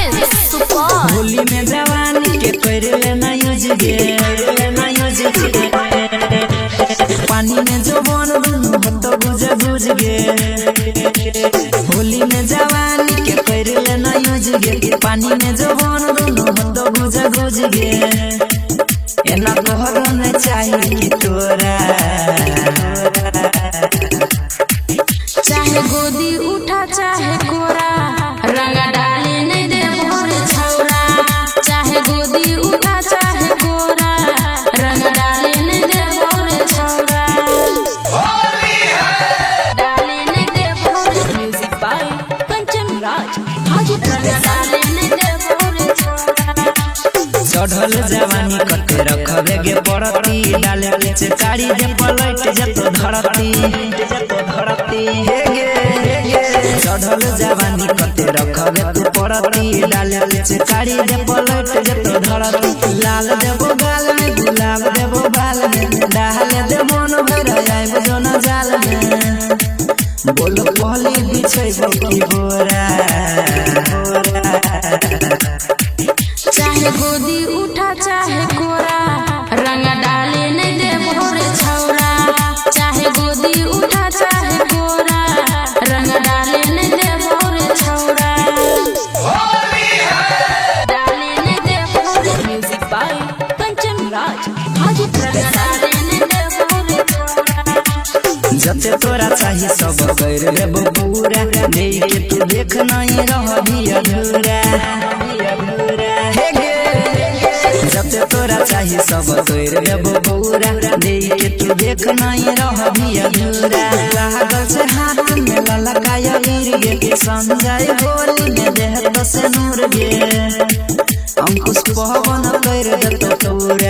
होली में जवानी के कर लेना यूज गे पानी में जो बन तो बुझ गे होली में जवानी के कर लेना यूज गे पानी में जो बन तो बुझ गे एना तोहर न चाहिए तोरा चाहे गोदी उठा चाहे कोरा रंगा डाले नहीं दे भोर छौरा चाहे गोदी उठा चाहे कोरा रंगा डाले नहीं दे भोर छौरा डाले नहीं दे भोर म्यूजिक बाय कंचन राज हाजीपुर डाले नहीं दे भोर छौरा चढ़ल जवानी कते रखबे गे पड़ती डाले पीछे कारी जे पलट जतो धरती हे गे चढ़ल जवानी कते रखबे तू पड़ती डाले पीछे कारी जे पलट जतो धरती लाल देबो गाल में गुलाब देबो बाल में डाल दे मन भर आइब जो न जाल में बोल पहले बिछै की बोरा चाहे गोदी उठा चाहे कोरा रंगा डाले नहीं दे भोर छौरा चाहे गोदी उठा चाहे कोरा रंगा डाले नहीं दे भोर छौरा डाले नहीं दे भोर म्यूजिक बाय कंचन राज हाजीपुर डाले नहीं दे भोर छौरा जते तोरा चाहिए सब कर लेबो पूरा देखे तू देख नहीं रह भी अधूरा हे गे जते तोरा चाहिए सब कर लेबो पूरा देखे तू देख नहीं रह भी अधूरा लागल से हाथ में ललकाया गिर गे समझाई होली में देह से नूर गे अंकुश पवन कर दत तोरा